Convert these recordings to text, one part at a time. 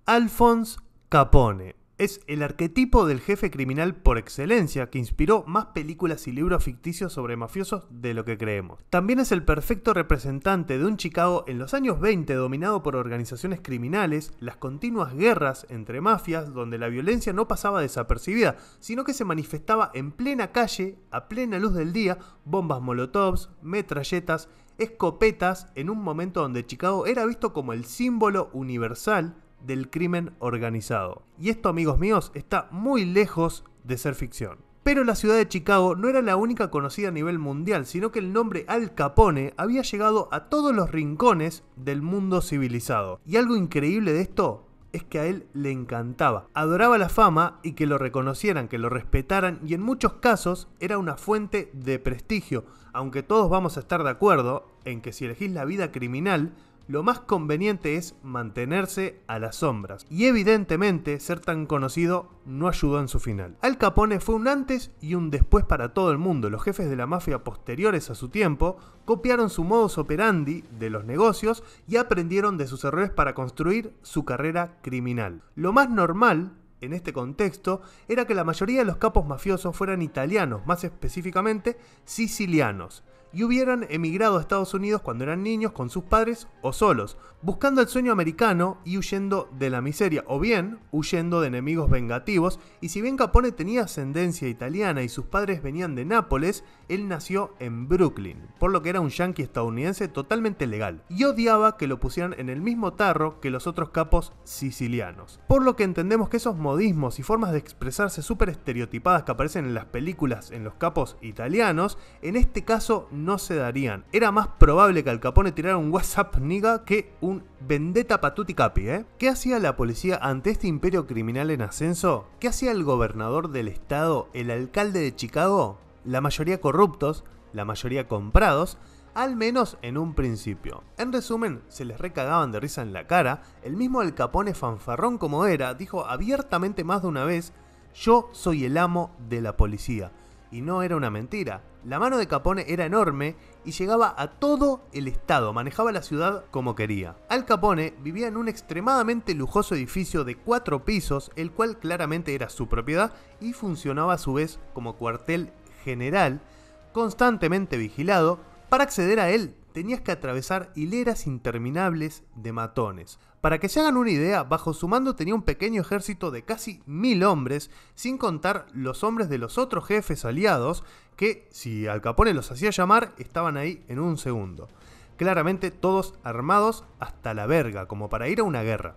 Alphonse Capone es el arquetipo del jefe criminal por excelencia que inspiró más películas y libros ficticios sobre mafiosos de lo que creemos. También es el perfecto representante de un Chicago en los años 20 dominado por organizaciones criminales, las continuas guerras entre mafias donde la violencia no pasaba desapercibida, sino que se manifestaba en plena calle, a plena luz del día, bombas molotovs, metralletas, escopetas, en un momento donde Chicago era visto como el símbolo universal del crimen organizado. Y esto, amigos míos, está muy lejos de ser ficción. Pero la ciudad de Chicago no era la única conocida a nivel mundial, sino que el nombre Al Capone había llegado a todos los rincones del mundo civilizado. Y algo increíble de esto es que a él le encantaba. Adoraba la fama y que lo reconocieran, que lo respetaran, y en muchos casos era una fuente de prestigio, aunque todos vamos a estar de acuerdo en que si elegís la vida criminal, lo más conveniente es mantenerse a las sombras. Y evidentemente ser tan conocido no ayudó en su final. Al Capone fue un antes y un después para todo el mundo. Los jefes de la mafia posteriores a su tiempo copiaron su modus operandi de los negocios y aprendieron de sus errores para construir su carrera criminal. Lo más normal en este contexto era que la mayoría de los capos mafiosos fueran italianos, más específicamente sicilianos, y hubieran emigrado a Estados Unidos cuando eran niños con sus padres o solos, buscando el sueño americano y huyendo de la miseria, o bien huyendo de enemigos vengativos. Y si bien Capone tenía ascendencia italiana y sus padres venían de Nápoles, él nació en Brooklyn, por lo que era un yanqui estadounidense totalmente legal, y odiaba que lo pusieran en el mismo tarro que los otros capos sicilianos. Por lo que entendemos que esos modismos y formas de expresarse súper estereotipadas que aparecen en las películas en los capos italianos, en este caso no se darían. Era más probable que Al Capone tirara un WhatsApp nigga que un vendetta patuti capi, ¿Qué hacía la policía ante este imperio criminal en ascenso? ¿Qué hacía el gobernador del estado, el alcalde de Chicago? La mayoría corruptos, la mayoría comprados, al menos en un principio. En resumen, se les recagaban de risa en la cara. El mismo Al Capone, fanfarrón como era, dijo abiertamente más de una vez: yo soy el amo de la policía. Y no era una mentira. La mano de Capone era enorme y llegaba a todo el estado, manejaba la ciudad como quería. Al Capone vivía en un extremadamente lujoso edificio de 4 pisos, el cual claramente era su propiedad y funcionaba a su vez como cuartel general, constantemente vigilado. Para acceder a él tenías que atravesar hileras interminables de matones. Para que se hagan una idea, bajo su mando tenía un pequeño ejército de casi 1000 hombres, sin contar los hombres de los otros jefes aliados, que si Al Capone los hacía llamar, estaban ahí en un segundo. Claramente todos armados hasta la verga, como para ir a una guerra.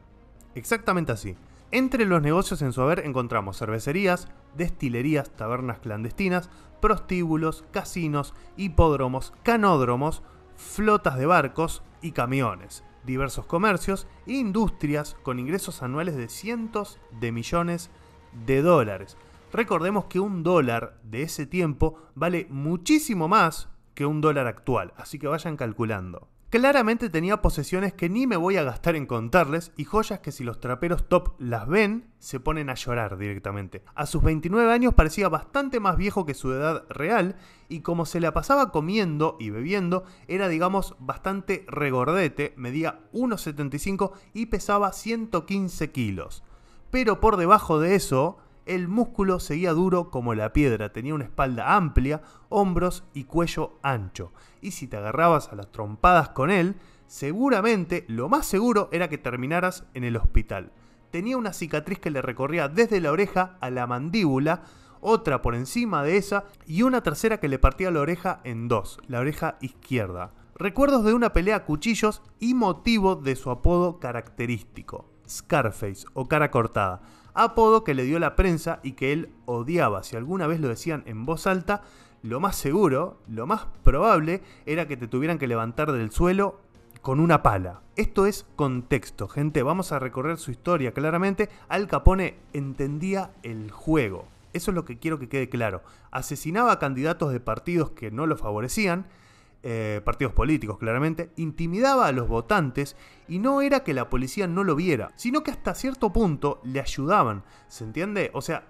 Exactamente así. Entre los negocios en su haber encontramos cervecerías, destilerías, tabernas clandestinas, prostíbulos, casinos, hipódromos, canódromos, flotas de barcos y camiones, diversos comercios e industrias con ingresos anuales de cientos de millones de dólares. Recordemos que un dólar de ese tiempo vale muchísimo más que un dólar actual, así que vayan calculando. Claramente tenía posesiones que ni me voy a gastar en contarles y joyas que si los traperos top las ven, se ponen a llorar directamente. A sus 29 años parecía bastante más viejo que su edad real y como se la pasaba comiendo y bebiendo, era digamos bastante regordete, medía 1,75 y pesaba 115 kilos. Pero por debajo de eso, el músculo seguía duro como la piedra, tenía una espalda amplia, hombros y cuello ancho. Y si te agarrabas a las trompadas con él, seguramente, lo más seguro era que terminaras en el hospital. Tenía una cicatriz que le recorría desde la oreja a la mandíbula, otra por encima de esa y una tercera que le partía la oreja en dos, la oreja izquierda. Recuerdos de una pelea a cuchillos y motivo de su apodo característico, Scarface o cara cortada. Apodo que le dio la prensa y que él odiaba. Si alguna vez lo decían en voz alta, lo más seguro, lo más probable era que te tuvieran que levantar del suelo con una pala. Esto es contexto, gente. Vamos a recorrer su historia claramente. Al Capone entendía el juego. Eso es lo que quiero que quede claro. Asesinaba a candidatos de partidos que no lo favorecían. partidos políticos claramente, intimidaba a los votantes y no era que la policía no lo viera, sino que hasta cierto punto le ayudaban, ¿se entiende? O sea,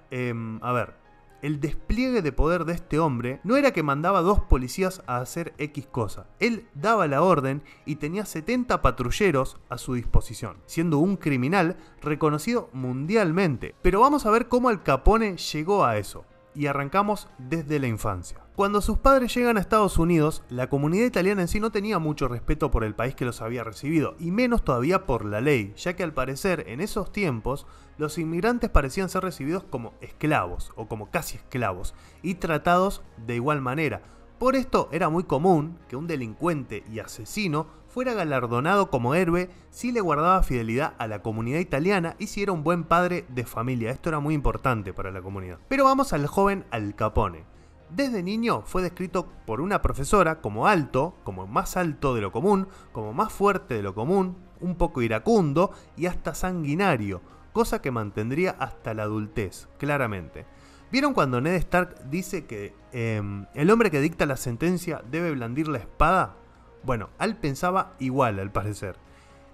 a ver, el despliegue de poder de este hombre no era que mandaba 2 policías a hacer X cosa. Él daba la orden y tenía 70 patrulleros a su disposición, siendo un criminal reconocido mundialmente. Pero vamos a ver cómo Al Capone llegó a eso. Y arrancamos desde la infancia. Cuando sus padres llegan a Estados Unidos, la comunidad italiana en sí no tenía mucho respeto por el país que los había recibido, y menos todavía por la ley, ya que al parecer en esos tiempos los inmigrantes parecían ser recibidos como esclavos, o como casi esclavos, y tratados de igual manera. Por esto era muy común que un delincuente y asesino fuera galardonado como héroe si le guardaba fidelidad a la comunidad italiana y si era un buen padre de familia. Esto era muy importante para la comunidad. Pero vamos al joven Al Capone. Desde niño fue descrito por una profesora como alto, como más alto de lo común, como más fuerte de lo común, un poco iracundo y hasta sanguinario, cosa que mantendría hasta la adultez, claramente. ¿Vieron cuando Ned Stark dice que el hombre que dicta la sentencia debe blandir la espada? Bueno, Al pensaba igual al parecer.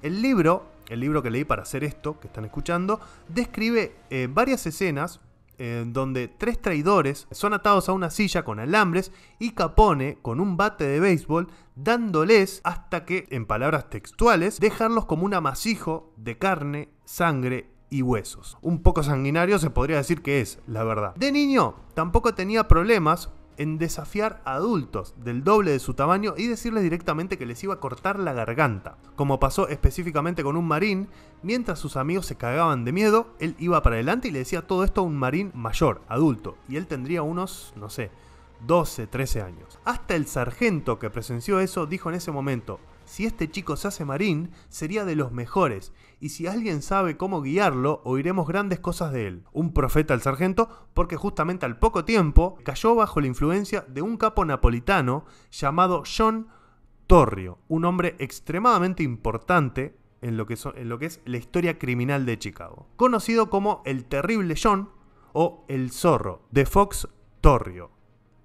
El libro que leí para hacer esto, que están escuchando, describe varias escenas donde 3 traidores son atados a una silla con alambres y Capone con un bate de béisbol dándoles hasta que, en palabras textuales, dejarlos como un amasijo de carne, sangre y huesos. Un poco sanguinario se podría decir que es, la verdad. De niño tampoco tenía problemas en desafiar a adultos del doble de su tamaño y decirles directamente que les iba a cortar la garganta. Como pasó específicamente con un marín, mientras sus amigos se cagaban de miedo, él iba para adelante y le decía todo esto a un marín mayor, adulto, y él tendría unos, no sé, 12, 13 años. Hasta el sargento que presenció eso dijo en ese momento: si este chico se hace marín, sería de los mejores, y si alguien sabe cómo guiarlo, oiremos grandes cosas de él. Un profeta el sargento, porque justamente al poco tiempo cayó bajo la influencia de un capo napolitano llamado John Torrio, un hombre extremadamente importante en lo que es la historia criminal de Chicago, conocido como el Terrible John o el Zorro de Fox Torrio.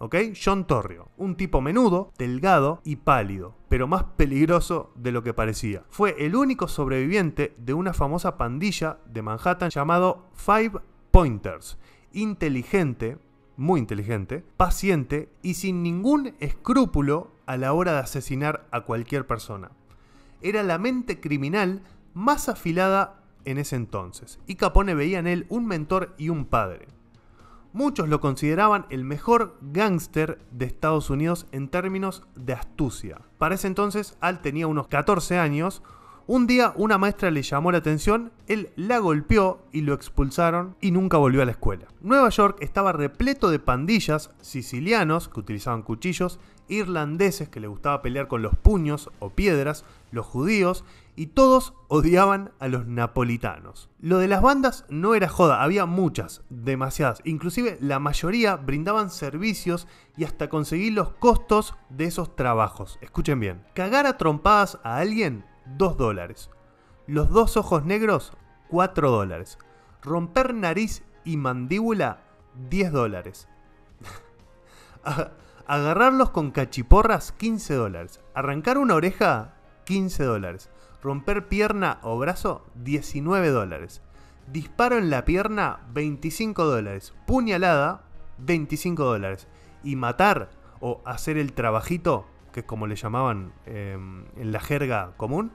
¿Ok? John Torrio, un tipo menudo, delgado y pálido, pero más peligroso de lo que parecía. Fue el único sobreviviente de una famosa pandilla de Manhattan llamado Five Pointers. Inteligente, muy inteligente, paciente y sin ningún escrúpulo a la hora de asesinar a cualquier persona. Era la mente criminal más afilada en ese entonces, y Capone veía en él un mentor y un padre. Muchos lo consideraban el mejor gángster de Estados Unidos en términos de astucia. Para ese entonces, Al tenía unos 14 años. Un día una maestra le llamó la atención, él la golpeó y lo expulsaron y nunca volvió a la escuela. Nueva York estaba repleto de pandillas, sicilianos que utilizaban cuchillos, irlandeses que les gustaba pelear con los puños o piedras, los judíos, y todos odiaban a los napolitanos. Lo de las bandas no era joda, había muchas, demasiadas. Inclusive la mayoría brindaban servicios y hasta conseguir los costos de esos trabajos. Escuchen bien, cagar a trompadas a alguien, $2. Los 2 ojos negros, $4. Romper nariz y mandíbula, $10. Agarrarlos con cachiporras, $15. Arrancar una oreja, $15. Romper pierna o brazo, $19. Disparo en la pierna, $25. Puñalada, $25. Y matar o hacer el trabajito, que es como le llamaban en la jerga común,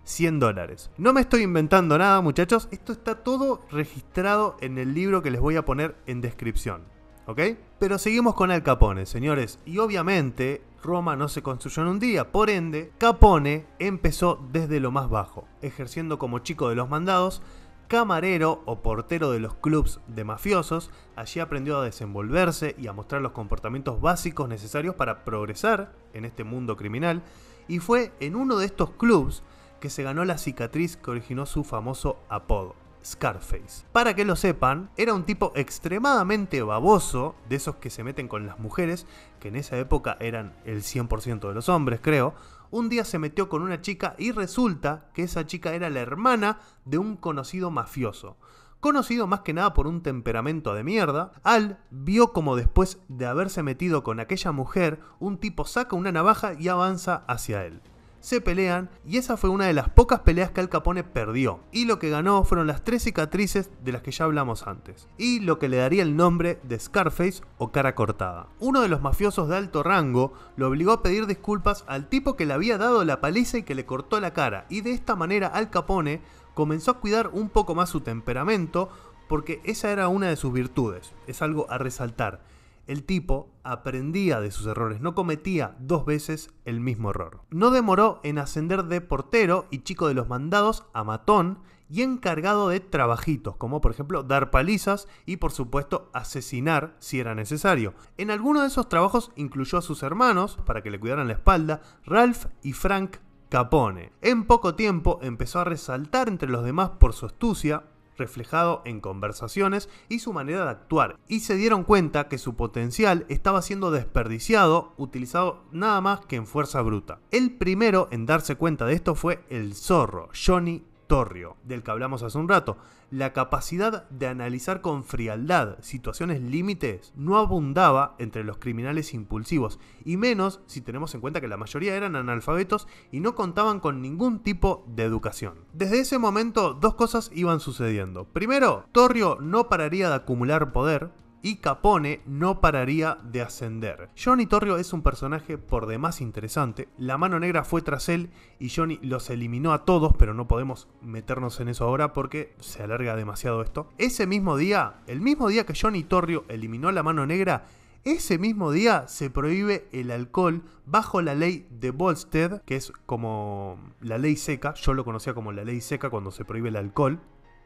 $100. No me estoy inventando nada, muchachos. Esto está todo registrado en el libro que les voy a poner en descripción. ¿Ok? Pero seguimos con Al Capone, señores. Y obviamente Roma no se construyó en un día. Por ende, Capone empezó desde lo más bajo, ejerciendo como chico de los mandados, camarero o portero de los clubs de mafiosos. Allí aprendió a desenvolverse y a mostrar los comportamientos básicos necesarios para progresar en este mundo criminal. Y fue en uno de estos clubs que se ganó la cicatriz que originó su famoso apodo: Scarface. Para que lo sepan, era un tipo extremadamente baboso, de esos que se meten con las mujeres, que en esa época eran el 100% de los hombres, creo. Un día se metió con una chica y resulta que esa chica era la hermana de un conocido mafioso. conocido más que nada por un temperamento de mierda. Al vio como después de haberse metido con aquella mujer, un tipo saca una navaja y avanza hacia él. Se pelean y esa fue una de las pocas peleas que Al Capone perdió. Y lo que ganó fueron las 3 cicatrices de las que ya hablamos antes. Y lo que le daría el nombre de Scarface o cara cortada. Uno de los mafiosos de alto rango lo obligó a pedir disculpas al tipo que le había dado la paliza y que le cortó la cara. Y de esta manera Al Capone comenzó a cuidar un poco más su temperamento porque esa era una de sus virtudes. Es algo a resaltar. El tipo aprendía de sus errores, no cometía 2 veces el mismo error. No demoró en ascender de portero y chico de los mandados a matón y encargado de trabajitos, como por ejemplo dar palizas y por supuesto asesinar si era necesario. En alguno de esos trabajos incluyó a sus hermanos para que le cuidaran la espalda, Ralph y Frank Capone. En poco tiempo empezó a resaltar entre los demás por su astucia, reflejado en conversaciones y su manera de actuar, y se dieron cuenta que su potencial estaba siendo desperdiciado, utilizado nada más que en fuerza bruta. El primero en darse cuenta de esto fue el zorro, Johnny Torrio, del que hablamos hace un rato. La capacidad de analizar con frialdad situaciones límites no abundaba entre los criminales impulsivos, y menos si tenemos en cuenta que la mayoría eran analfabetos y no contaban con ningún tipo de educación. Desde ese momento 2 cosas iban sucediendo. Primero, Torrio no pararía de acumular poder, y Capone no pararía de ascender. Johnny Torrio es un personaje por demás interesante. La mano negra fue tras él y Johnny los eliminó a todos, pero no podemos meternos en eso ahora porque se alarga demasiado esto. Ese mismo día, el mismo día que Johnny Torrio eliminó a la mano negra, ese mismo día se prohíbe el alcohol bajo la ley de Volstead, que es como la ley seca. Yo lo conocía como la ley seca cuando se prohíbe el alcohol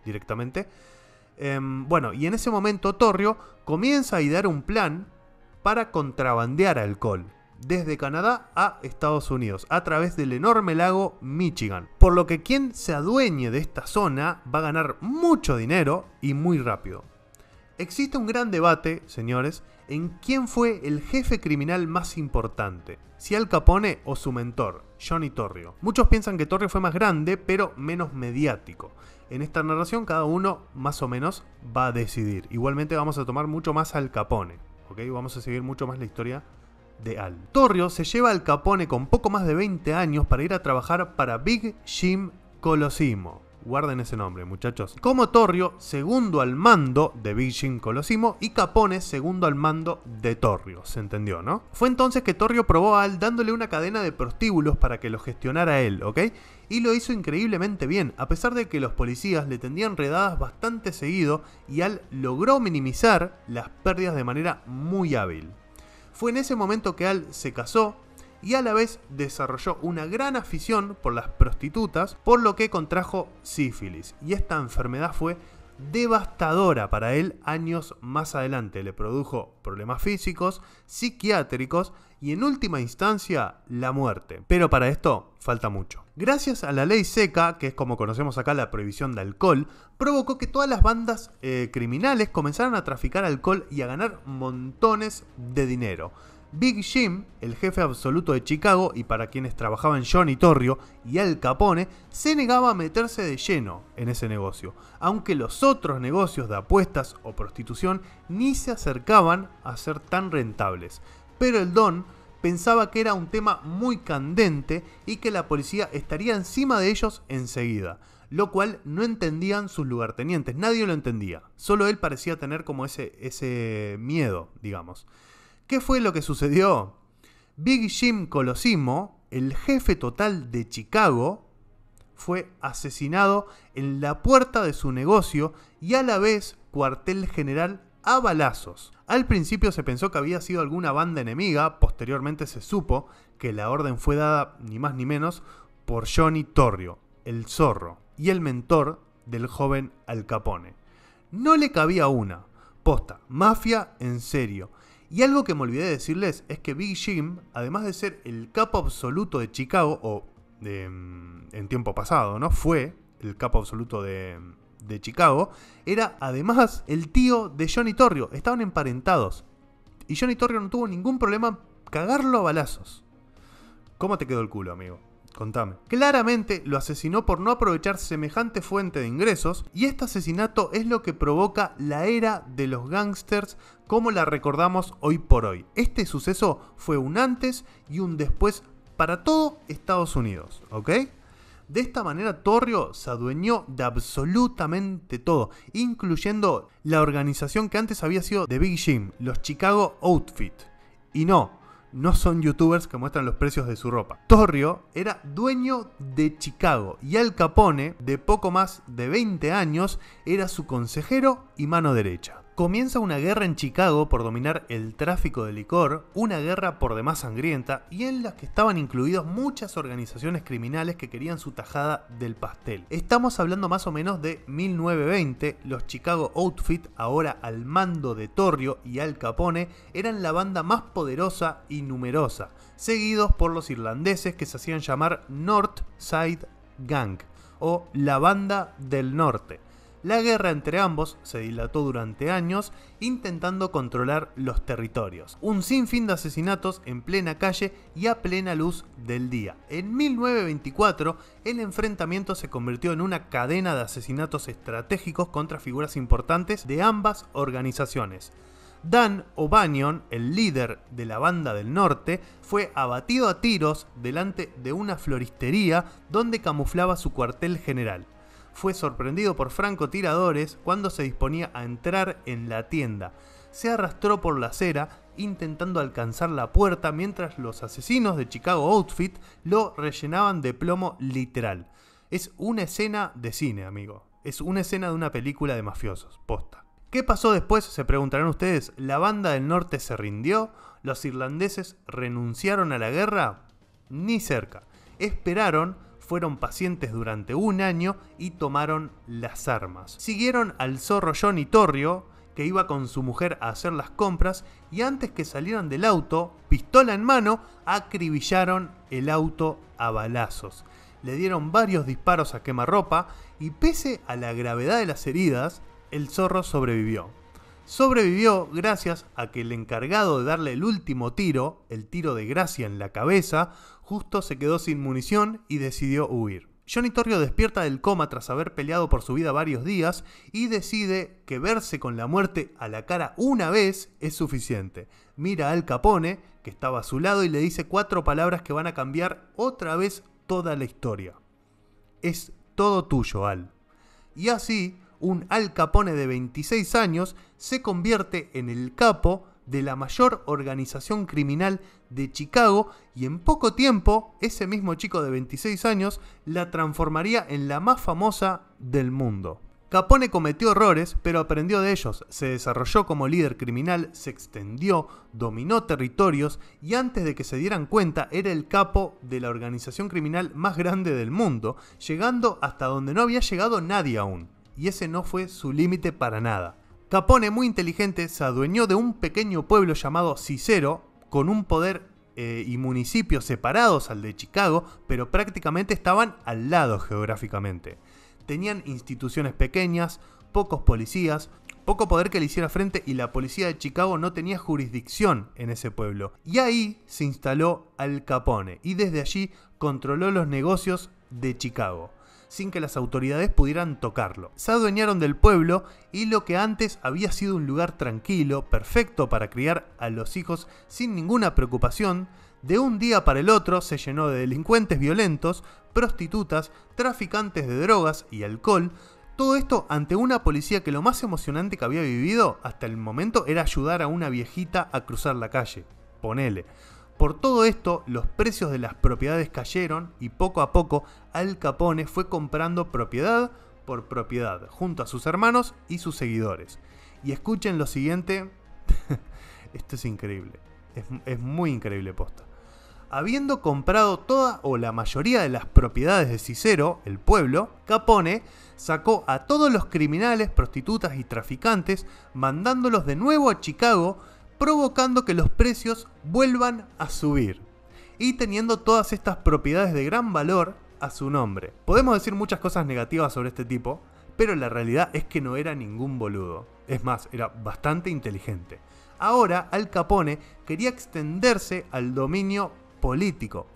directamente. Bueno, y en ese momento Torrio comienza a idear un plan para contrabandear alcohol desde Canadá a Estados Unidos a través del enorme lago Michigan. Por lo que quien se adueñe de esta zona va a ganar mucho dinero y muy rápido. Existe un gran debate, señores, en quién fue el jefe criminal más importante, si Al Capone o su mentor, Johnny Torrio. Muchos piensan que Torrio fue más grande, pero menos mediático. En esta narración cada uno más o menos va a decidir. Igualmente vamos a tomar mucho más Al Capone, ¿ok? Vamos a seguir mucho más la historia de Al. Torrio se lleva a Al Capone con poco más de 20 años para ir a trabajar para Big Jim Colosimo. Guarden ese nombre, muchachos. Como Torrio, segundo al mando de Big Jim Colosimo, y Capone, segundo al mando de Torrio. ¿Se entendió, no? Fue entonces que Torrio probó a Al dándole una cadena de prostíbulos para que lo gestionara él, ¿ok? Y lo hizo increíblemente bien, a pesar de que los policías le tendían redadas bastante seguido y Al logró minimizar las pérdidas de manera muy hábil. Fue en ese momento que Al se casó y a la vez desarrolló una gran afición por las prostitutas, por lo que contrajo sífilis. Y esta enfermedad fue devastadora para él años más adelante. Le produjo problemas físicos, psiquiátricos y en última instancia la muerte. Pero para esto falta mucho. Gracias a la ley seca, que es como conocemos acá la prohibición de alcohol, provocó que todas las bandas criminales comenzaran a traficar alcohol y a ganar montones de dinero. Big Jim, el jefe absoluto de Chicago y para quienes trabajaban Johnny Torrio y Al Capone, se negaba a meterse de lleno en ese negocio, aunque los otros negocios de apuestas o prostitución ni se acercaban a ser tan rentables. Pero el Don pensaba que era un tema muy candente y que la policía estaría encima de ellos enseguida, lo cual no entendían sus lugartenientes, nadie lo entendía, solo él parecía tener como ese miedo, digamos. ¿Qué fue lo que sucedió? Big Jim Colosimo, el jefe total de Chicago, fue asesinado en la puerta de su negocio y a la vez cuartel general a balazos. Al principio se pensó que había sido alguna banda enemiga, posteriormente se supo que la orden fue dada ni más ni menos por Johnny Torrio, el zorro, y el mentor del joven Al Capone. No le cabía una. Posta, mafia en serio. Y algo que me olvidé de decirles es que Big Jim, además de ser el capo absoluto de Chicago, o en tiempo pasado, ¿no? Fue el capo absoluto de Chicago, era además el tío de Johnny Torrio. Estaban emparentados. Y Johnny Torrio no tuvo ningún problema en cagarlo a balazos. ¿Cómo te quedó el culo, amigo? Contame. Claramente lo asesinó por no aprovechar semejante fuente de ingresos, y este asesinato es lo que provoca la era de los gángsters como la recordamos hoy por hoy. Este suceso fue un antes y un después para todo Estados Unidos, ¿ok? De esta manera Torrio se adueñó de absolutamente todo, incluyendo la organización que antes había sido The Big Jim, los Chicago Outfit. Y no son youtubers que muestran los precios de su ropa. Torrio era dueño de Chicago y Al Capone, de poco más de 20 años, era su consejero y mano derecha. Comienza una guerra en Chicago por dominar el tráfico de licor, una guerra por demás sangrienta y en la que estaban incluidos muchas organizaciones criminales que querían su tajada del pastel. Estamos hablando más o menos de 1920, los Chicago Outfit, ahora al mando de Torrio y Al Capone, eran la banda más poderosa y numerosa, seguidos por los irlandeses que se hacían llamar North Side Gang o la Banda del Norte. La guerra entre ambos se dilató durante años, intentando controlar los territorios. Un sinfín de asesinatos en plena calle y a plena luz del día. En 1924, el enfrentamiento se convirtió en una cadena de asesinatos estratégicos contra figuras importantes de ambas organizaciones. Dan O'Banion, el líder de la Banda del Norte, fue abatido a tiros delante de una floristería donde camuflaba su cuartel general. Fue sorprendido por francotiradores cuando se disponía a entrar en la tienda. Se arrastró por la acera intentando alcanzar la puerta mientras los asesinos de Chicago Outfit lo rellenaban de plomo literal. Es una escena de cine, amigo. Es una escena de una película de mafiosos, posta. ¿Qué pasó después? Se preguntarán ustedes. ¿La Banda del Norte se rindió? ¿Los irlandeses renunciaron a la guerra? Ni cerca. Esperaron, fueron pacientes durante un año y tomaron las armas. Siguieron al zorro Johnny Torrio, que iba con su mujer a hacer las compras, y antes que salieran del auto, pistola en mano, acribillaron el auto a balazos. Le dieron varios disparos a quemarropa y pese a la gravedad de las heridas, el zorro sobrevivió. Sobrevivió gracias a que el encargado de darle el último tiro, el tiro de gracia en la cabeza, justo se quedó sin munición y decidió huir. Johnny Torrio despierta del coma tras haber peleado por su vida varios días y decide que verse con la muerte a la cara una vez es suficiente. Mira a Al Capone, que estaba a su lado, y le dice 4 palabras que van a cambiar otra vez toda la historia. Es todo tuyo, Al. Y así, un Al Capone de 26 años se convierte en el capo de la mayor organización criminal de Chicago y en poco tiempo ese mismo chico de 26 años la transformaría en la más famosa del mundo. Capone cometió errores, pero aprendió de ellos, se desarrolló como líder criminal, se extendió, dominó territorios y antes de que se dieran cuenta era el capo de la organización criminal más grande del mundo, llegando hasta donde no había llegado nadie aún. Y ese no fue su límite para nada. Capone, muy inteligente, se adueñó de un pequeño pueblo llamado Cicero, con un poder y municipios separados al de Chicago, pero prácticamente estaban al lado geográficamente. Tenían instituciones pequeñas, pocos policías, poco poder que le hiciera frente y la policía de Chicago no tenía jurisdicción en ese pueblo. Y ahí se instaló Al Capone y desde allí controló los negocios de Chicago, sin que las autoridades pudieran tocarlo. Se adueñaron del pueblo y lo que antes había sido un lugar tranquilo, perfecto para criar a los hijos sin ninguna preocupación, de un día para el otro se llenó de delincuentes violentos, prostitutas, traficantes de drogas y alcohol. Todo esto ante una policía que lo más emocionante que había vivido hasta el momento era ayudar a una viejita a cruzar la calle. Ponele. Por todo esto, los precios de las propiedades cayeron y poco a poco Al Capone fue comprando propiedad por propiedad, junto a sus hermanos y sus seguidores. Y escuchen lo siguiente, esto es increíble, es muy increíble posta. Habiendo comprado toda o la mayoría de las propiedades de Cicero, el pueblo, Capone sacó a todos los criminales, prostitutas y traficantes, mandándolos de nuevo a Chicago, provocando que los precios vuelvan a subir y teniendo todas estas propiedades de gran valor a su nombre. Podemos decir muchas cosas negativas sobre este tipo, pero la realidad es que no era ningún boludo. Es más, era bastante inteligente. Ahora Al Capone quería extenderse al dominio político.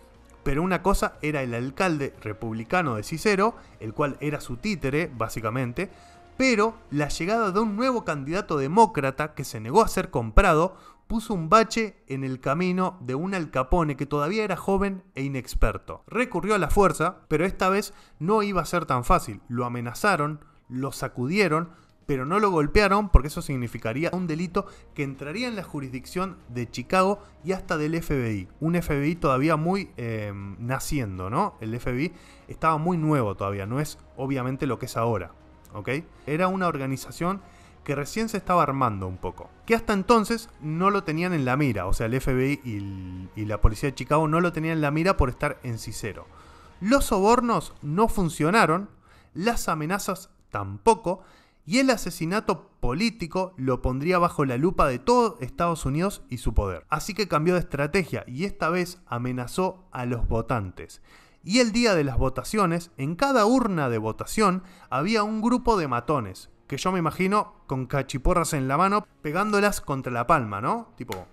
Pero una cosa era el alcalde republicano de Cicero, el cual era su títere, básicamente, pero la llegada de un nuevo candidato demócrata que se negó a ser comprado puso un bache en el camino de un Al Capone que todavía era joven e inexperto. Recurrió a la fuerza, pero esta vez no iba a ser tan fácil. Lo amenazaron, lo sacudieron, pero no lo golpearon porque eso significaría un delito que entraría en la jurisdicción de Chicago y hasta del FBI. Un FBI todavía muy naciendo, ¿no? El FBI estaba muy nuevo todavía, no es obviamente lo que es ahora, ¿ok? Era una organización que recién se estaba armando un poco, que hasta entonces no lo tenían en la mira, o sea, el FBI y la policía de Chicago no lo tenían en la mira por estar en Cicero. Los sobornos no funcionaron, las amenazas tampoco, y el asesinato político lo pondría bajo la lupa de todo Estados Unidos y su poder. Así que cambió de estrategia y esta vez amenazó a los votantes. Y el día de las votaciones, en cada urna de votación había un grupo de matones, que yo me imagino con cachiporras en la mano, pegándolas contra la palma, ¿no? Tipo,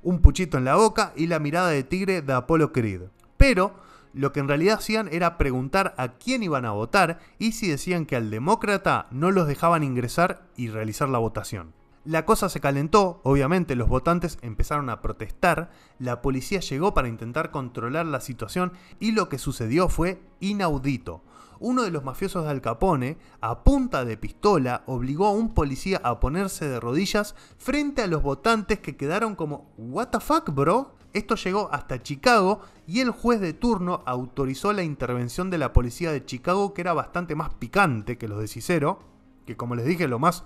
un puchito en la boca y la mirada de tigre de Apollo Creed. Pero lo que en realidad hacían era preguntar a quién iban a votar y si decían que al demócrata no los dejaban ingresar y realizar la votación. La cosa se calentó, obviamente los votantes empezaron a protestar, la policía llegó para intentar controlar la situación y lo que sucedió fue inaudito. Uno de los mafiosos de Al Capone, a punta de pistola, obligó a un policía a ponerse de rodillas frente a los votantes que quedaron como ¿What the fuck, bro? Esto llegó hasta Chicago y el juez de turno autorizó la intervención de la policía de Chicago, que era bastante más picante que los de Cicero, que como les dije lo más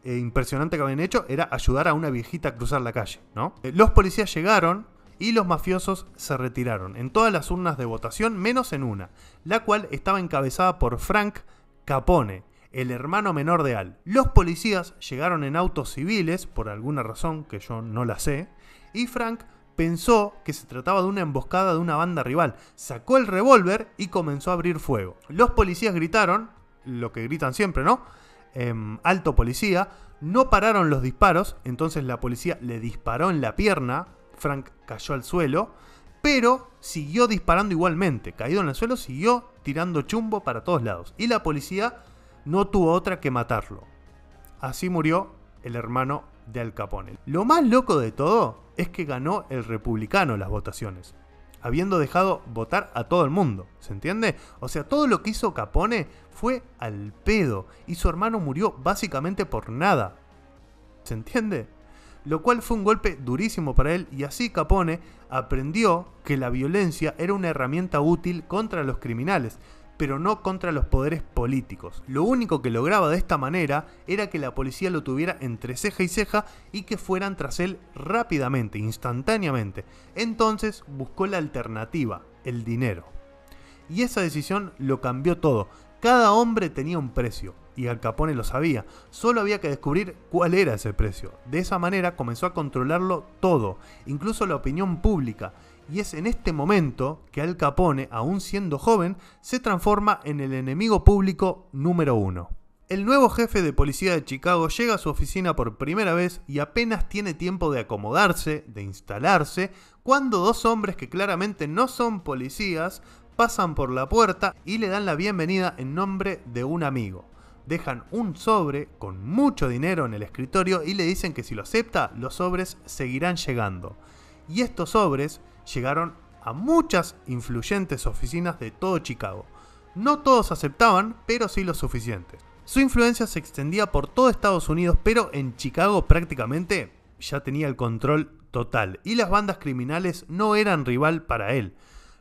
impresionante que habían hecho era ayudar a una viejita a cruzar la calle, ¿no? Los policías llegaron y los mafiosos se retiraron en todas las urnas de votación menos en una, la cual estaba encabezada por Frank Capone, el hermano menor de Al. Los policías llegaron en autos civiles, por alguna razón que yo no la sé, y Frank pensó que se trataba de una emboscada de una banda rival. Sacó el revólver y comenzó a abrir fuego. Los policías gritaron, lo que gritan siempre, ¿no? Alto policía. No pararon los disparos, entonces la policía le disparó en la pierna. Frank cayó al suelo, pero siguió disparando igualmente. Caído en el suelo, siguió tirando chumbo para todos lados. Y la policía no tuvo otra que matarlo. Así murió el hermano de Al Capone. Lo más loco de todo es que ganó el republicano las votaciones, habiendo dejado votar a todo el mundo, ¿se entiende? O sea, todo lo que hizo Capone fue al pedo y su hermano murió básicamente por nada, ¿se entiende? Lo cual fue un golpe durísimo para él y así Capone aprendió que la violencia era una herramienta útil contra los criminales, pero no contra los poderes políticos. Lo único que lograba de esta manera era que la policía lo tuviera entre ceja y ceja y que fueran tras él rápidamente, instantáneamente. Entonces buscó la alternativa, el dinero. Y esa decisión lo cambió todo. Cada hombre tenía un precio, y Al Capone lo sabía. Solo había que descubrir cuál era ese precio. De esa manera comenzó a controlarlo todo, incluso la opinión pública. Y es en este momento que Al Capone, aún siendo joven, se transforma en el enemigo público número 1. El nuevo jefe de policía de Chicago llega a su oficina por primera vez y apenas tiene tiempo de acomodarse, de instalarse, cuando dos hombres que claramente no son policías pasan por la puerta y le dan la bienvenida en nombre de un amigo. Dejan un sobre con mucho dinero en el escritorio y le dicen que si lo acepta, los sobres seguirán llegando. Y estos sobres llegaron a muchas influyentes oficinas de todo Chicago. No todos aceptaban, pero sí los suficientes. Su influencia se extendía por todo Estados Unidos, pero en Chicago prácticamente ya tenía el control total. Y las bandas criminales no eran rival para él.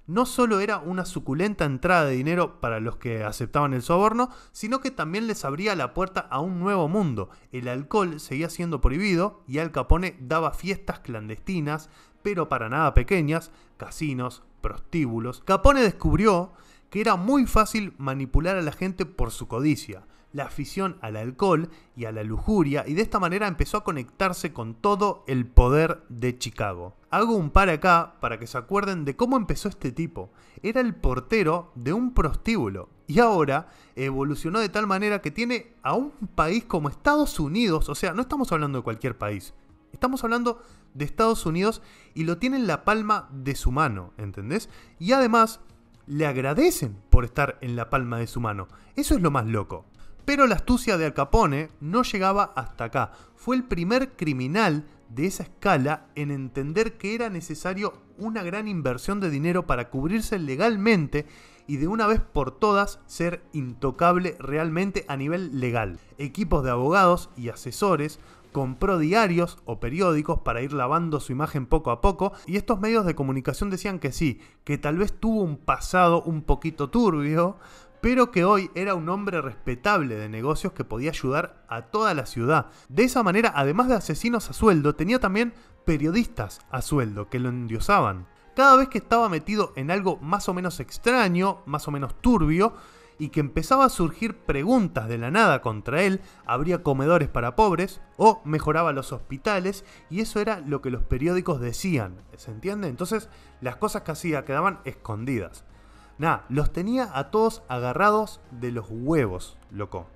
No solo era una suculenta entrada de dinero para los que aceptaban el soborno, sino que también les abría la puerta a un nuevo mundo. El alcohol seguía siendo prohibido y Al Capone daba fiestas clandestinas, pero para nada pequeñas, casinos, prostíbulos. Capone descubrió que era muy fácil manipular a la gente por su codicia, la afición al alcohol y a la lujuria, y de esta manera empezó a conectarse con todo el poder de Chicago. Hago un par acá para que se acuerden de cómo empezó este tipo. Era el portero de un prostíbulo y ahora evolucionó de tal manera que tiene a un país como Estados Unidos, o sea, no estamos hablando de cualquier país, estamos hablando de Estados Unidos y lo tiene en la palma de su mano, ¿entendés? Y además le agradecen por estar en la palma de su mano. Eso es lo más loco. Pero la astucia de Al Capone no llegaba hasta acá. Fue el primer criminal de esa escala en entender que era necesario una gran inversión de dinero para cubrirse legalmente y de una vez por todas ser intocable realmente a nivel legal. Equipos de abogados y asesores, compró diarios o periódicos para ir lavando su imagen poco a poco, y estos medios de comunicación decían que sí, que tal vez tuvo un pasado un poquito turbio, pero que hoy era un hombre respetable de negocios que podía ayudar a toda la ciudad. De esa manera, además de asesinos a sueldo, tenía también periodistas a sueldo que lo endiosaban. Cada vez que estaba metido en algo más o menos extraño, más o menos turbio, y que empezaba a surgir preguntas de la nada contra él, abría comedores para pobres o mejoraba los hospitales, y eso era lo que los periódicos decían, ¿se entiende? Entonces las cosas que hacía quedaban escondidas. Los tenía a todos agarrados de los huevos, loco.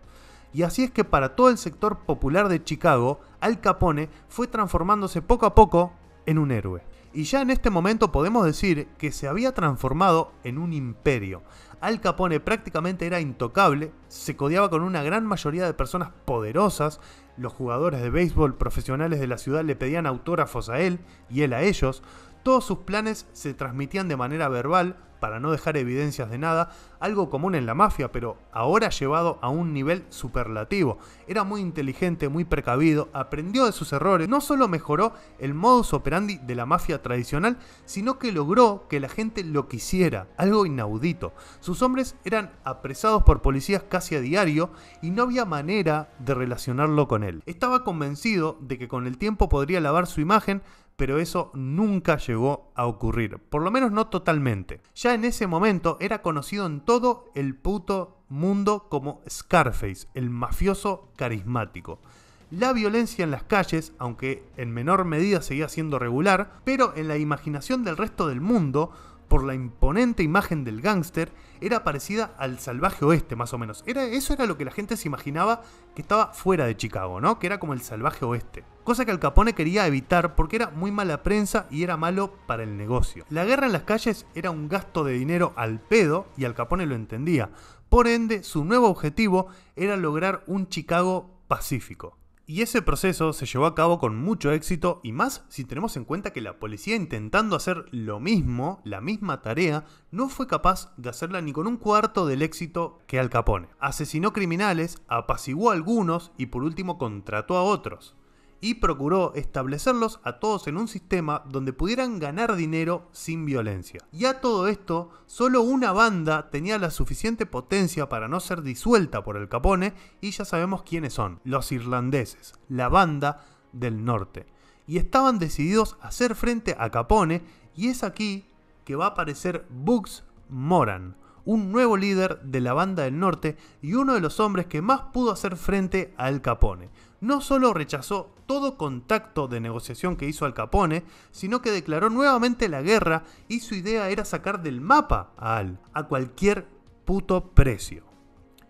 Y así es que para todo el sector popular de Chicago, Al Capone fue transformándose poco a poco en un héroe. Y ya en este momento podemos decir que se había transformado en un imperio. Al Capone prácticamente era intocable, se codeaba con una gran mayoría de personas poderosas, los jugadores de béisbol profesionales de la ciudad le pedían autógrafos a él y él a ellos, todos sus planes se transmitían de manera verbal para no dejar evidencias de nada, algo común en la mafia, pero ahora llevado a un nivel superlativo. Era muy inteligente, muy precavido, aprendió de sus errores, no solo mejoró el modus operandi de la mafia tradicional, sino que logró que la gente lo quisiera, algo inaudito. Sus hombres eran apresados por policías casi a diario y no había manera de relacionarlo con él. Estaba convencido de que con el tiempo podría lavar su imagen, pero eso nunca llegó a ocurrir, por lo menos no totalmente. Ya en ese momento era conocido en todo el puto mundo como Scarface, el mafioso carismático. La violencia en las calles, aunque en menor medida seguía siendo regular, pero en la imaginación del resto del mundo, por la imponente imagen del gángster, era parecida al salvaje oeste, más o menos. Eso era lo que la gente se imaginaba que estaba fuera de Chicago, ¿no? Que era como el salvaje oeste. Cosa que Al Capone quería evitar porque era muy mala prensa y era malo para el negocio. La guerra en las calles era un gasto de dinero al pedo y Al Capone lo entendía. Por ende, su nuevo objetivo era lograr un Chicago pacífico. Y ese proceso se llevó a cabo con mucho éxito, y más si tenemos en cuenta que la policía, intentando hacer lo mismo, la misma tarea, no fue capaz de hacerla ni con un cuarto del éxito que Al Capone. Asesinó criminales, apaciguó a algunos y por último contrató a otros. Y procuró establecerlos a todos en un sistema donde pudieran ganar dinero sin violencia. Y a todo esto, solo una banda tenía la suficiente potencia para no ser disuelta por Al Capone, y ya sabemos quiénes son: los irlandeses, la banda del norte. Y estaban decididos a hacer frente a Capone, y es aquí que va a aparecer Bugs Moran, un nuevo líder de la banda del norte y uno de los hombres que más pudo hacer frente a Al Capone. No solo rechazó todo contacto de negociación que hizo Al Capone, sino que declaró nuevamente la guerra, y su idea era sacar del mapa a Al, a cualquier puto precio.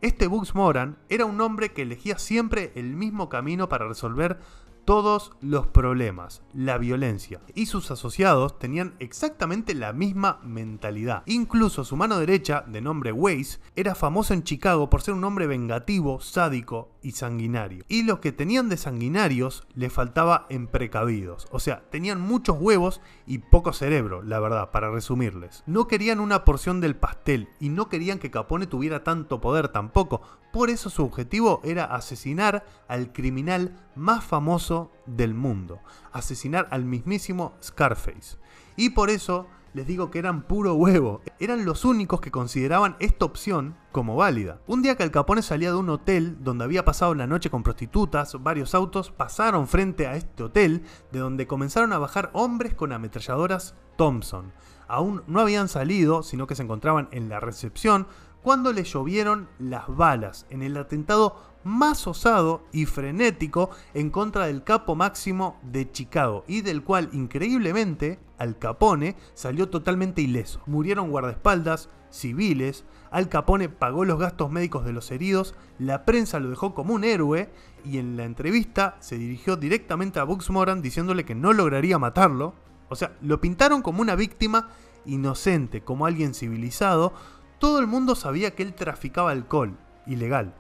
Este Bugs Moran era un hombre que elegía siempre el mismo camino para resolver todos los problemas, la violencia, y sus asociados tenían exactamente la misma mentalidad. Incluso su mano derecha, de nombre Weiss, era famoso en Chicago por ser un hombre vengativo, sádico y sanguinario. Y los que tenían de sanguinarios le faltaba en precavidos, o sea, tenían muchos huevos y poco cerebro, la verdad, para resumirles. No querían una porción del pastel y no querían que Capone tuviera tanto poder tampoco. Por eso su objetivo era asesinar al criminal más famoso del mundo, asesinar al mismísimo Scarface. Y por eso les digo que eran puro huevo, eran los únicos que consideraban esta opción como válida. Un día que Al Capone salía de un hotel donde había pasado la noche con prostitutas, varios autos pasaron frente a este hotel, de donde comenzaron a bajar hombres con ametralladoras Thompson. Aún no habían salido, sino que se encontraban en la recepción cuando le llovieron las balas en el atentado más osado y frenético en contra del capo máximo de Chicago y del cual, increíblemente, Al Capone salió totalmente ileso. Murieron guardaespaldas, civiles, Al Capone pagó los gastos médicos de los heridos, la prensa lo dejó como un héroe y en la entrevista se dirigió directamente a Bugs Moran diciéndole que no lograría matarlo. O sea, lo pintaron como una víctima inocente, como alguien civilizado. Todo el mundo sabía que él traficaba alcohol, ilegal.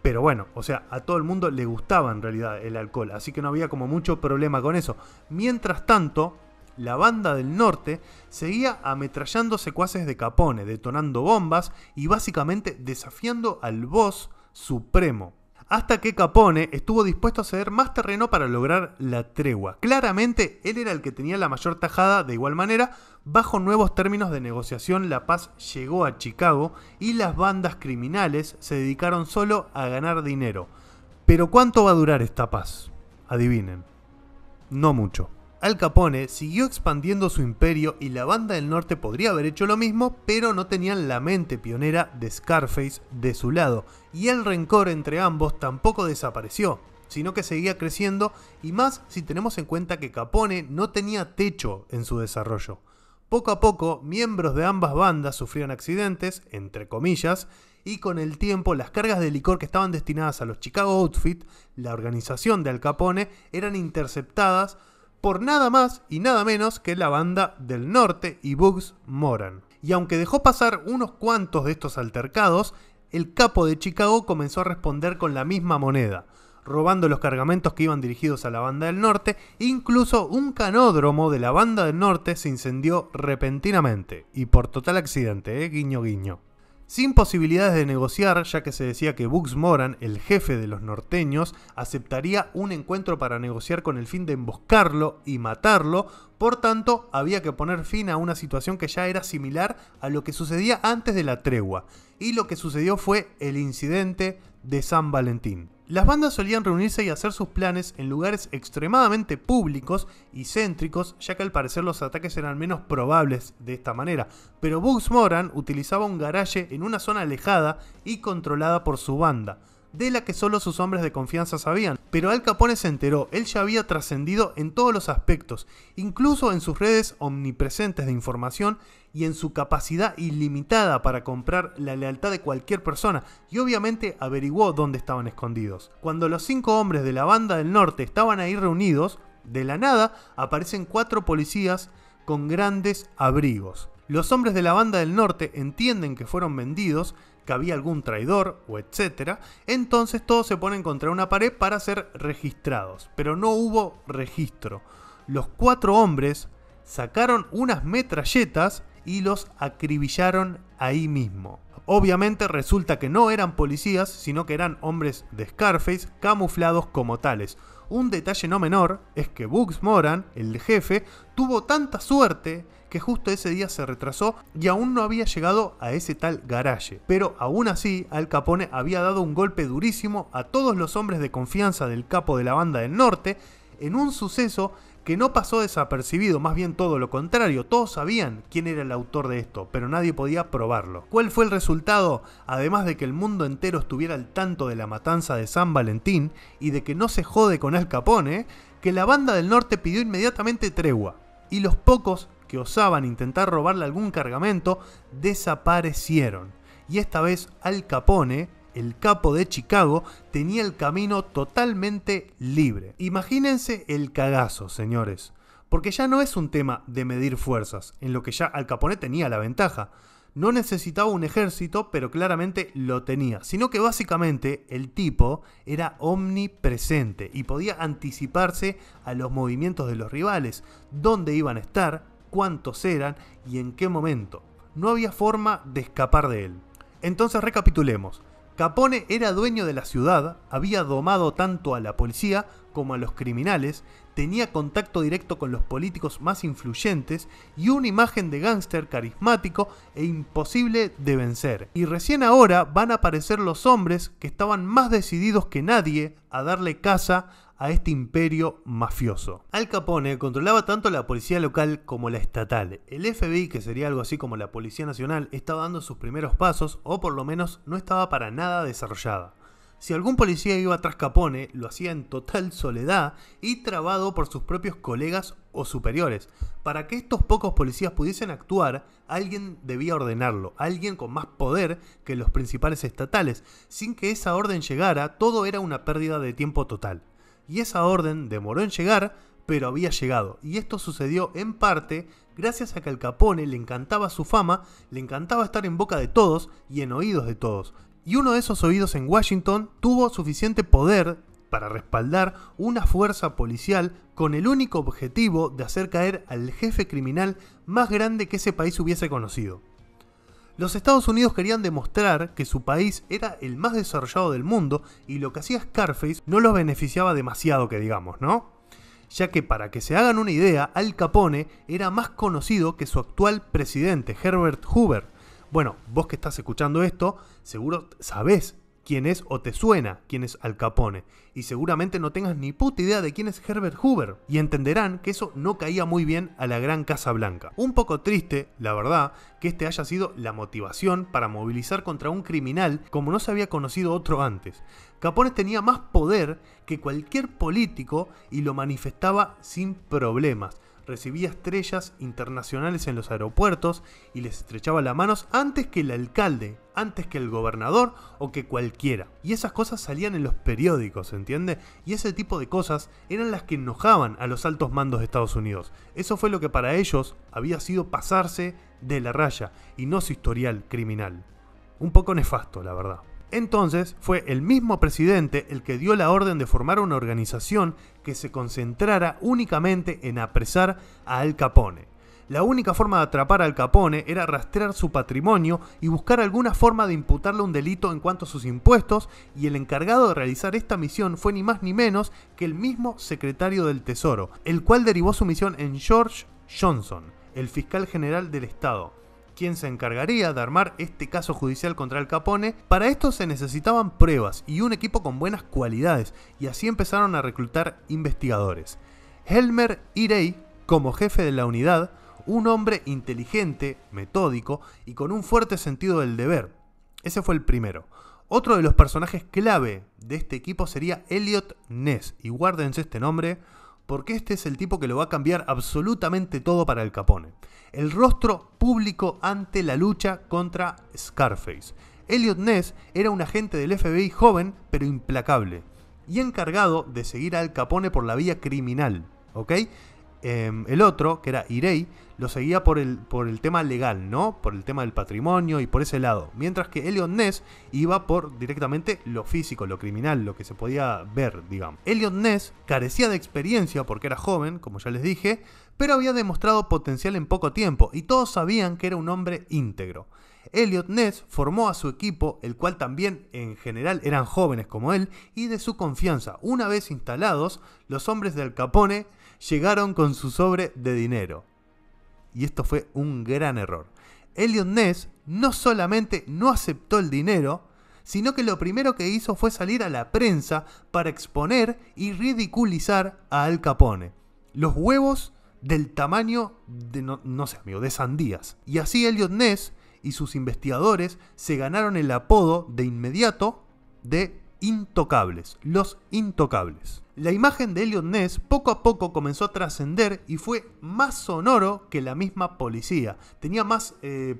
Pero bueno, o sea, a todo el mundo le gustaba en realidad el alcohol, así que no había como mucho problema con eso. Mientras tanto, la banda del norte seguía ametrallando secuaces de Capone, detonando bombas y básicamente desafiando al boss supremo. Hasta que Capone estuvo dispuesto a ceder más terreno para lograr la tregua. Claramente, él era el que tenía la mayor tajada. De igual manera, bajo nuevos términos de negociación, la paz llegó a Chicago y las bandas criminales se dedicaron solo a ganar dinero. Pero ¿cuánto va a durar esta paz? Adivinen. No mucho. Al Capone siguió expandiendo su imperio y la banda del norte podría haber hecho lo mismo, pero no tenían la mente pionera de Scarface de su lado, y el rencor entre ambos tampoco desapareció, sino que seguía creciendo, y más si tenemos en cuenta que Capone no tenía techo en su desarrollo. Poco a poco, miembros de ambas bandas sufrían accidentes, entre comillas, y con el tiempo las cargas de licor que estaban destinadas a los Chicago Outfit, la organización de Al Capone, eran interceptadas por nada más y nada menos que la banda del norte y Bugs Moran. Y aunque dejó pasar unos cuantos de estos altercados, el capo de Chicago comenzó a responder con la misma moneda, robando los cargamentos que iban dirigidos a la banda del norte. Incluso un canódromo de la banda del norte se incendió repentinamente, y por total accidente, guiño guiño. Sin posibilidades de negociar, ya que se decía que Bugs Moran, el jefe de los norteños, aceptaría un encuentro para negociar con el fin de emboscarlo y matarlo. Por tanto, había que poner fin a una situación que ya era similar a lo que sucedía antes de la tregua. Y lo que sucedió fue el incidente de San Valentín. Las bandas solían reunirse y hacer sus planes en lugares extremadamente públicos y céntricos, ya que al parecer los ataques eran menos probables de esta manera. Pero Bugs Moran utilizaba un garaje en una zona alejada y controlada por su banda, de la que solo sus hombres de confianza sabían. Pero Al Capone se enteró, él ya había trascendido en todos los aspectos, incluso en sus redes omnipresentes de información y en su capacidad ilimitada para comprar la lealtad de cualquier persona, y obviamente averiguó dónde estaban escondidos. Cuando los 5 hombres de la banda del norte estaban ahí reunidos, de la nada aparecen 4 policías con grandes abrigos. Los hombres de la banda del norte entienden que fueron vendidos, que había algún traidor o etcétera, entonces todos se ponen contra una pared para ser registrados, pero no hubo registro. Los 4 hombres sacaron unas metralletas y los acribillaron ahí mismo. Obviamente resulta que no eran policías, sino que eran hombres de Scarface camuflados como tales. Un detalle no menor es que Bugs Moran, el jefe, tuvo tanta suerte que justo ese día se retrasó y aún no había llegado a ese tal garaje. Pero aún así, Al Capone había dado un golpe durísimo a todos los hombres de confianza del capo de la banda del norte en un suceso que no pasó desapercibido, más bien todo lo contrario. Todos sabían quién era el autor de esto, pero nadie podía probarlo. ¿Cuál fue el resultado? Además de que el mundo entero estuviera al tanto de la matanza de San Valentín y de que no se jode con Al Capone, que la banda del norte pidió inmediatamente tregua, y los pocos que osaban intentar robarle algún cargamento desaparecieron. Y esta vez Al Capone, el capo de Chicago, tenía el camino totalmente libre. Imagínense el cagazo, señores. Porque ya no es un tema de medir fuerzas, en lo que ya Al Capone tenía la ventaja. No necesitaba un ejército, pero claramente lo tenía. Sino que básicamente el tipo era omnipresente y podía anticiparse a los movimientos de los rivales, dónde iban a estar, cuántos eran y en qué momento. No había forma de escapar de él. Entonces recapitulemos. Capone era dueño de la ciudad, había domado tanto a la policía como a los criminales, tenía contacto directo con los políticos más influyentes y una imagen de gángster carismático e imposible de vencer. Y recién ahora van a aparecer los hombres que estaban más decididos que nadie a darle caza a este imperio mafioso. Al Capone controlaba tanto la policía local como la estatal. El FBI, que sería algo así como la Policía Nacional, estaba dando sus primeros pasos, o por lo menos no estaba para nada desarrollada. Si algún policía iba tras Capone, lo hacía en total soledad y trabado por sus propios colegas o superiores. Para que estos pocos policías pudiesen actuar, alguien debía ordenarlo, alguien con más poder que los principales estatales. Sin que esa orden llegara, todo era una pérdida de tiempo total. Y esa orden demoró en llegar, pero había llegado. Y esto sucedió en parte gracias a que al Capone le encantaba su fama, le encantaba estar en boca de todos y en oídos de todos. Y uno de esos oídos en Washington tuvo suficiente poder para respaldar una fuerza policial con el único objetivo de hacer caer al jefe criminal más grande que ese país hubiese conocido. Los Estados Unidos querían demostrar que su país era el más desarrollado del mundo y lo que hacía Scarface no los beneficiaba demasiado, que digamos, ¿no? Ya que, para que se hagan una idea, Al Capone era más conocido que su actual presidente, Herbert Hoover. Bueno, vos que estás escuchando esto, seguro sabés quién es o te suena quién es Al Capone. Y seguramente no tengas ni puta idea de quién es Herbert Hoover. Y entenderán que eso no caía muy bien a la Gran Casa Blanca. Un poco triste, la verdad, que este haya sido la motivación para movilizar contra un criminal como no se había conocido otro antes. Capone tenía más poder que cualquier político y lo manifestaba sin problemas. Recibía estrellas internacionales en los aeropuertos y les estrechaba las manos antes que el alcalde, antes que el gobernador o que cualquiera. Y esas cosas salían en los periódicos, ¿entiende? Y ese tipo de cosas eran las que enojaban a los altos mandos de Estados Unidos. Eso fue lo que para ellos había sido pasarse de la raya y no su historial criminal. Un poco nefasto, la verdad. Entonces fue el mismo presidente el que dio la orden de formar una organización que se concentrara únicamente en apresar a Al Capone. La única forma de atrapar a Al Capone era rastrear su patrimonio y buscar alguna forma de imputarle un delito en cuanto a sus impuestos, y el encargado de realizar esta misión fue ni más ni menos que el mismo secretario del Tesoro, el cual derivó su misión en George Johnson, el fiscal general del estado, quien se encargaría de armar este caso judicial contra Al Capone. Para esto se necesitaban pruebas y un equipo con buenas cualidades, y así empezaron a reclutar investigadores. Elmer Irey, como jefe de la unidad, un hombre inteligente, metódico y con un fuerte sentido del deber. Ese fue el primero. Otro de los personajes clave de este equipo sería Eliot Ness, y guárdense este nombre porque este es el tipo que lo va a cambiar absolutamente todo para Al Capone. El rostro público ante la lucha contra Scarface. Eliot Ness era un agente del FBI joven pero implacable y encargado de seguir a Al Capone por la vía criminal, ¿ok? El otro, que era Irey, lo seguía por el tema legal, ¿no? Por el tema del patrimonio y por ese lado. Mientras que Eliot Ness iba por directamente lo físico, lo criminal, lo que se podía ver, digamos. Eliot Ness carecía de experiencia porque era joven, como ya les dije, pero había demostrado potencial en poco tiempo y todos sabían que era un hombre íntegro. Eliot Ness formó a su equipo, el cual también en general eran jóvenes como él y de su confianza. Una vez instalados, los hombres de Al Capone llegaron con su sobre de dinero. Y esto fue un gran error. Eliot Ness no solamente no aceptó el dinero, sino que lo primero que hizo fue salir a la prensa para exponer y ridiculizar a Al Capone. Los huevos del tamaño de, no sé amigo, de sandías. Y así Eliot Ness y sus investigadores se ganaron el apodo de inmediato de Intocables, los Intocables. La imagen de Eliot Ness poco a poco comenzó a trascender y fue más sonoro que la misma policía. Tenía más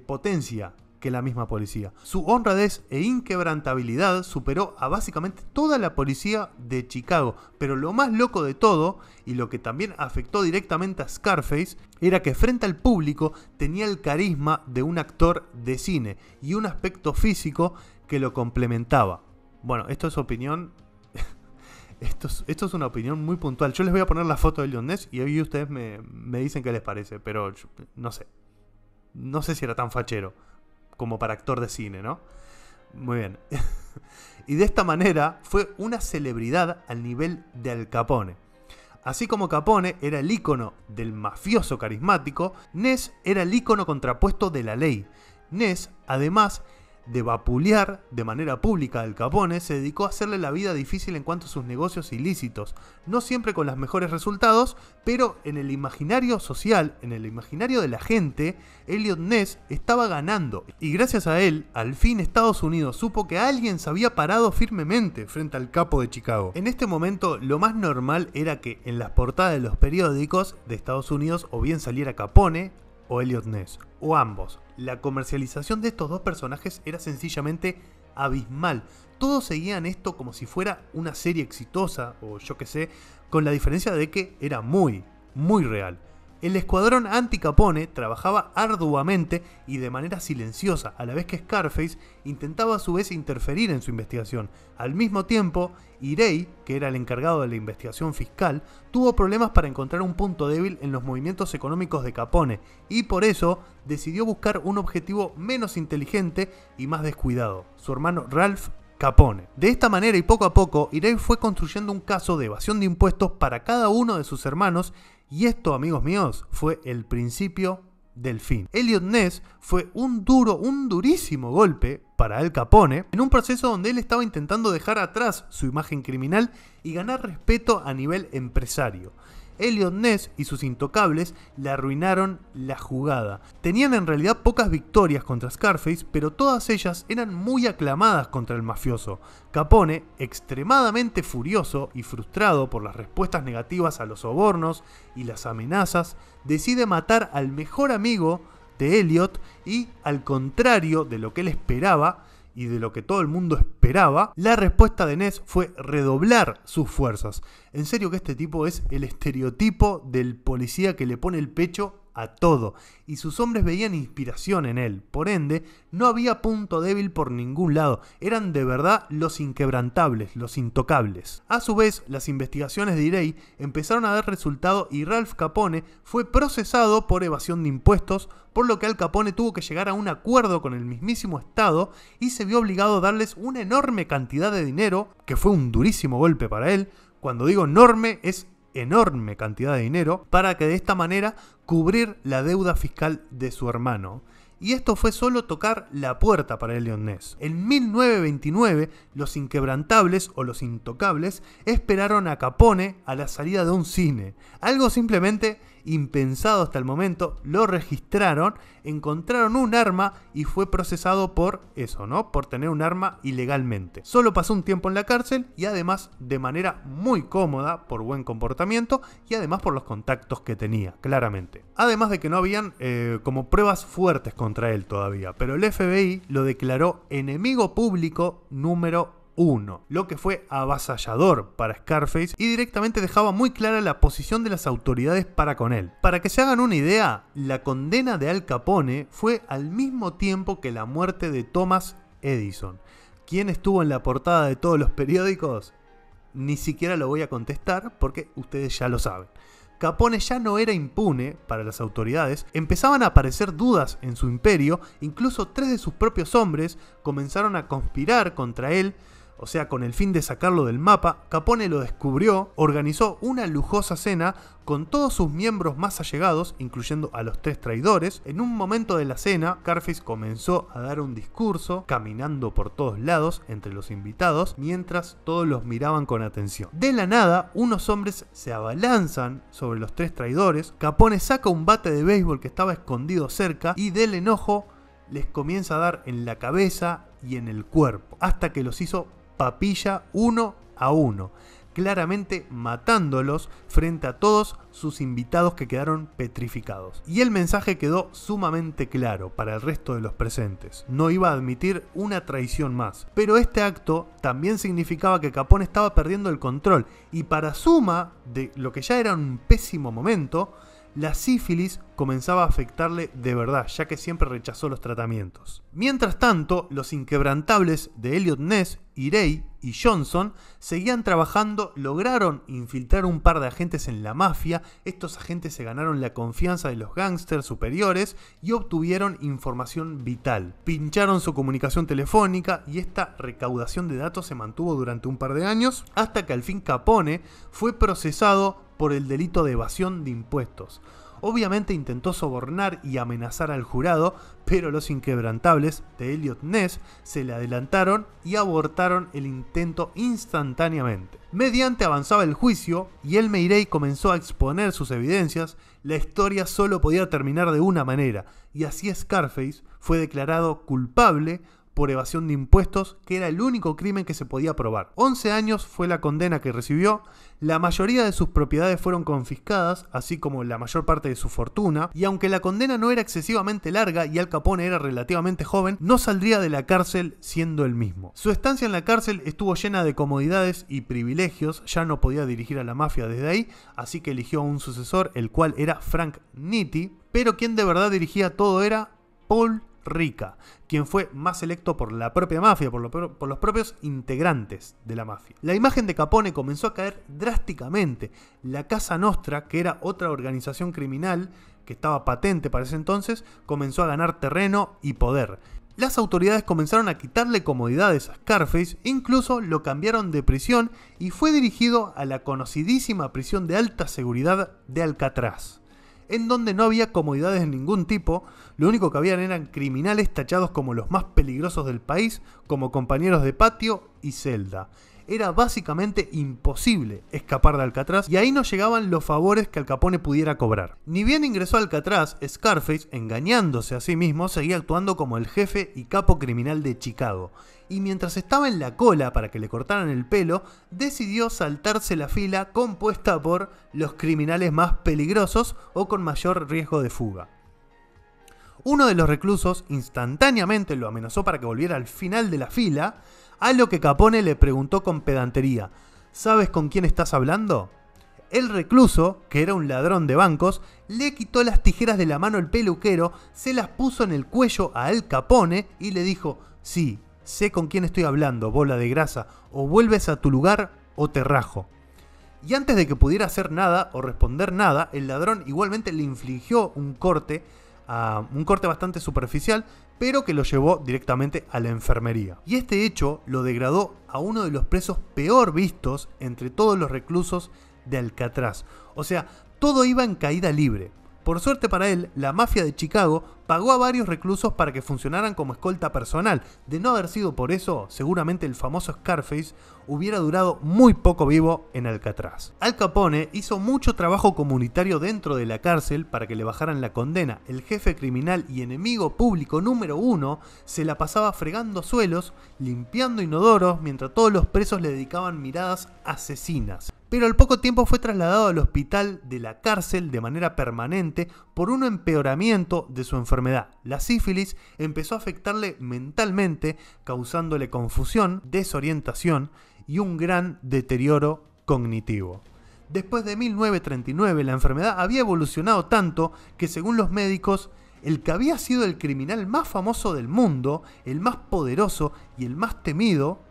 potencia que la misma policía. Su honradez e inquebrantabilidad superó a básicamente toda la policía de Chicago. Pero lo más loco de todo, y lo que también afectó directamente a Scarface, era que frente al público tenía el carisma de un actor de cine y un aspecto físico que lo complementaba. Bueno, esto es opinión. Esto es una opinión muy puntual. Yo les voy a poner la foto de Eliot Ness y ahí ustedes me dicen qué les parece. Pero yo, no sé. No sé si era tan fachero como para actor de cine, ¿no? Muy bien. Y de esta manera fue una celebridad al nivel de Al Capone. Así como Capone era el ícono del mafioso carismático, Ness era el ícono contrapuesto de la ley. Ness, además, de vapulear de manera pública a Al Capone, se dedicó a hacerle la vida difícil en cuanto a sus negocios ilícitos. No siempre con los mejores resultados, pero en el imaginario social, en el imaginario de la gente, Eliot Ness estaba ganando. Y gracias a él, al fin Estados Unidos supo que alguien se había parado firmemente frente al capo de Chicago. En este momento, lo más normal era que en las portadas de los periódicos de Estados Unidos o bien saliera Capone o Eliot Ness, o ambos. La comercialización de estos dos personajes era sencillamente abismal. Todos seguían esto como si fuera una serie exitosa, o yo qué sé, con la diferencia de que era muy real. El escuadrón anti-Capone trabajaba arduamente y de manera silenciosa, a la vez que Scarface intentaba a su vez interferir en su investigación. Al mismo tiempo, Irey, que era el encargado de la investigación fiscal, tuvo problemas para encontrar un punto débil en los movimientos económicos de Capone y por eso decidió buscar un objetivo menos inteligente y más descuidado, su hermano Ralph Capone. De esta manera y poco a poco, Irey fue construyendo un caso de evasión de impuestos para cada uno de sus hermanos. Y esto, amigos míos, fue el principio del fin. Eliot Ness fue un durísimo golpe para Al Capone en un proceso donde él estaba intentando dejar atrás su imagen criminal y ganar respeto a nivel empresario. Eliot Ness y sus intocables le arruinaron la jugada. Tenían en realidad pocas victorias contra Scarface, pero todas ellas eran muy aclamadas contra el mafioso. Capone, extremadamente furioso y frustrado por las respuestas negativas a los sobornos y las amenazas, decide matar al mejor amigo de Eliot y, al contrario de lo que él esperaba, y de lo que todo el mundo esperaba, la respuesta de Ness fue redoblar sus fuerzas. En serio que este tipo es el estereotipo del policía que le pone el pecho a todo, y sus hombres veían inspiración en él. Por ende, no había punto débil por ningún lado. Eran de verdad los inquebrantables, los intocables. A su vez, las investigaciones de Irey empezaron a dar resultado y Ralph Capone fue procesado por evasión de impuestos, por lo que Al Capone tuvo que llegar a un acuerdo con el mismísimo Estado y se vio obligado a darles una enorme cantidad de dinero, que fue un durísimo golpe para él. Cuando digo enorme, es enorme cantidad de dinero, para que de esta manera cubrir la deuda fiscal de su hermano. Y esto fue solo tocar la puerta para Eliot Ness. En 1929, los inquebrantables o los intocables esperaron a Capone a la salida de un cine. Algo simplemente impensado hasta el momento. Lo registraron, encontraron un arma y fue procesado por eso, ¿no? Por tener un arma ilegalmente. Solo pasó un tiempo en la cárcel y además de manera muy cómoda por buen comportamiento y además por los contactos que tenía, claramente. Además de que no habían como pruebas fuertes contra él todavía, pero el FBI lo declaró enemigo público número 1, lo que fue avasallador para Scarface y directamente dejaba muy clara la posición de las autoridades para con él. Para que se hagan una idea, la condena de Al Capone fue al mismo tiempo que la muerte de Thomas Edison. ¿Quién estuvo en la portada de todos los periódicos? Ni siquiera lo voy a contestar porque ustedes ya lo saben. Capone ya no era impune para las autoridades, empezaban a aparecer dudas en su imperio, incluso 3 de sus propios hombres comenzaron a conspirar contra él, o sea, con el fin de sacarlo del mapa. Capone lo descubrió, organizó una lujosa cena con todos sus miembros más allegados, incluyendo a los 3 traidores. En un momento de la cena, Scarface comenzó a dar un discurso, caminando por todos lados entre los invitados, mientras todos los miraban con atención. De la nada, unos hombres se abalanzan sobre los 3 traidores. Capone saca un bate de béisbol que estaba escondido cerca y del enojo les comienza a dar en la cabeza y en el cuerpo, hasta que los hizo papilla uno a uno, claramente matándolos frente a todos sus invitados que quedaron petrificados. Y el mensaje quedó sumamente claro para el resto de los presentes: no iba a admitir una traición más. Pero este acto también significaba que Capone estaba perdiendo el control, y para suma de lo que ya era un pésimo momento, la sífilis comenzaba a afectarle de verdad, ya que siempre rechazó los tratamientos. Mientras tanto, los inquebrantables de Eliot Ness, Irey y Johnson seguían trabajando, lograron infiltrar un par de agentes en la mafia. Estos agentes se ganaron la confianza de los gángsters superiores y obtuvieron información vital. Pincharon su comunicación telefónica y esta recaudación de datos se mantuvo durante un par de años, hasta que al fin Capone fue procesado por el delito de evasión de impuestos. Obviamente intentó sobornar y amenazar al jurado, pero los inquebrantables de Eliot Ness se le adelantaron y abortaron el intento instantáneamente. Mediante avanzaba el juicio y el Meirei comenzó a exponer sus evidencias, la historia solo podía terminar de una manera, y así Scarface fue declarado culpable por evasión de impuestos, que era el único crimen que se podía probar. 11 años fue la condena que recibió, la mayoría de sus propiedades fueron confiscadas, así como la mayor parte de su fortuna, y aunque la condena no era excesivamente larga y Al Capone era relativamente joven, no saldría de la cárcel siendo el mismo. Su estancia en la cárcel estuvo llena de comodidades y privilegios, ya no podía dirigir a la mafia desde ahí, así que eligió a un sucesor, el cual era Frank Nitti, pero quien de verdad dirigía todo era Paul Ricca, quien fue más electo por la propia mafia, por los propios integrantes de la mafia. La imagen de Capone comenzó a caer drásticamente. La Casa Nostra, que era otra organización criminal que estaba patente para ese entonces, comenzó a ganar terreno y poder. Las autoridades comenzaron a quitarle comodidades a Scarface, incluso lo cambiaron de prisión y fue dirigido a la conocidísima prisión de alta seguridad de Alcatraz, en donde no había comodidades de ningún tipo, lo único que habían eran criminales tachados como los más peligrosos del país, como compañeros de patio y celda. Era básicamente imposible escapar de Alcatraz y ahí no llegaban los favores que Al Capone pudiera cobrar. Ni bien ingresó a Alcatraz, Scarface, engañándose a sí mismo, seguía actuando como el jefe y capo criminal de Chicago. Y mientras estaba en la cola para que le cortaran el pelo, decidió saltarse la fila compuesta por los criminales más peligrosos o con mayor riesgo de fuga. Uno de los reclusos instantáneamente lo amenazó para que volviera al final de la fila, a lo que Capone le preguntó con pedantería: ¿sabes con quién estás hablando? El recluso, que era un ladrón de bancos, le quitó las tijeras de la mano al peluquero, se las puso en el cuello a Al Capone y le dijo: sí, sé con quién estoy hablando, bola de grasa, o vuelves a tu lugar o te rajo. Y antes de que pudiera hacer nada o responder nada, el ladrón igualmente le infligió un corte bastante superficial, pero que lo llevó directamente a la enfermería. Y este hecho lo degradó a uno de los presos peor vistos entre todos los reclusos de Alcatraz. O sea, todo iba en caída libre. Por suerte para él, la mafia de Chicago pagó a varios reclusos para que funcionaran como escolta personal. De no haber sido por eso, seguramente el famoso Scarface hubiera durado muy poco vivo en Alcatraz. Al Capone hizo mucho trabajo comunitario dentro de la cárcel para que le bajaran la condena. El jefe criminal y enemigo público número 1 se la pasaba fregando suelos, limpiando inodoros, mientras todos los presos le dedicaban miradas asesinas. Pero al poco tiempo fue trasladado al hospital de la cárcel de manera permanente por un empeoramiento de su enfermedad. La sífilis empezó a afectarle mentalmente, causándole confusión, desorientación y un gran deterioro cognitivo. Después de 1939, la enfermedad había evolucionado tanto que, según los médicos, el que había sido el criminal más famoso del mundo, el más poderoso y el más temido,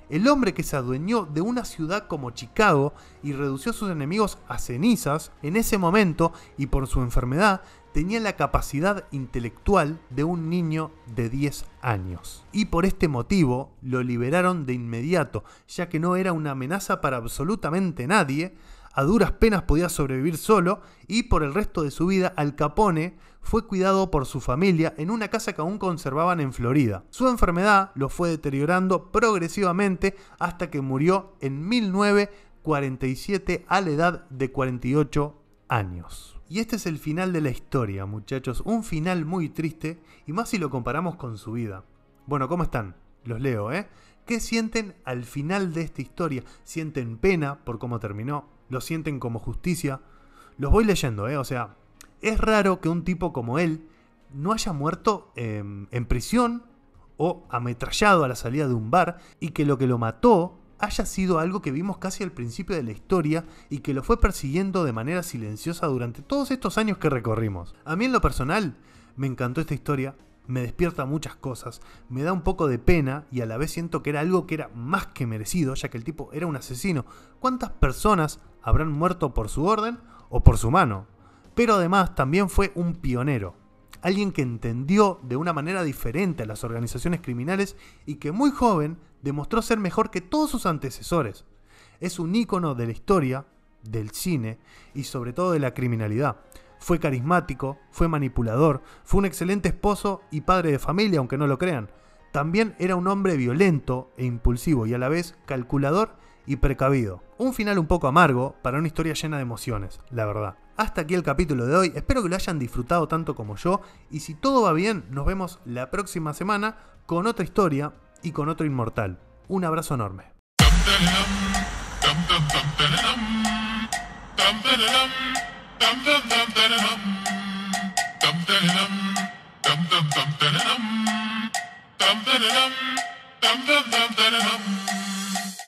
el hombre que se adueñó de una ciudad como Chicago y redució a sus enemigos a cenizas, en ese momento y por su enfermedad, tenía la capacidad intelectual de un niño de 10 años. Y por este motivo lo liberaron de inmediato, ya que no era una amenaza para absolutamente nadie, a duras penas podía sobrevivir solo y por el resto de su vida Al Capone fue cuidado por su familia en una casa que aún conservaban en Florida. Su enfermedad lo fue deteriorando progresivamente hasta que murió en 1947 a la edad de 48 años. Y este es el final de la historia, muchachos, un final muy triste y más si lo comparamos con su vida. Bueno, ¿cómo están? Los leo, ¿eh? ¿Qué sienten al final de esta historia? ¿Sienten pena por cómo terminó? ¿Lo sienten como justicia? Los voy leyendo, o sea, es raro que un tipo como él no haya muerto en prisión o ametrallado a la salida de un bar y que lo mató haya sido algo que vimos casi al principio de la historia y que lo fue persiguiendo de manera silenciosa durante todos estos años que recorrimos. A mí en lo personal me encantó esta historia, me despierta muchas cosas, me da un poco de pena y a la vez siento que era algo que era más que merecido, ya que el tipo era un asesino. ¿Cuántas personas habrán muerto por su orden o por su mano? Pero además también fue un pionero, alguien que entendió de una manera diferente a las organizaciones criminales y que muy joven demostró ser mejor que todos sus antecesores. Es un ícono de la historia, del cine y sobre todo de la criminalidad. Fue carismático, fue manipulador, fue un excelente esposo y padre de familia, aunque no lo crean. También era un hombre violento e impulsivo y a la vez calculador y precavido. Un final un poco amargo para una historia llena de emociones, la verdad. Hasta aquí el capítulo de hoy, espero que lo hayan disfrutado tanto como yo y si todo va bien nos vemos la próxima semana con otra historia y con otro inmortal. Un abrazo enorme. Dum dum dum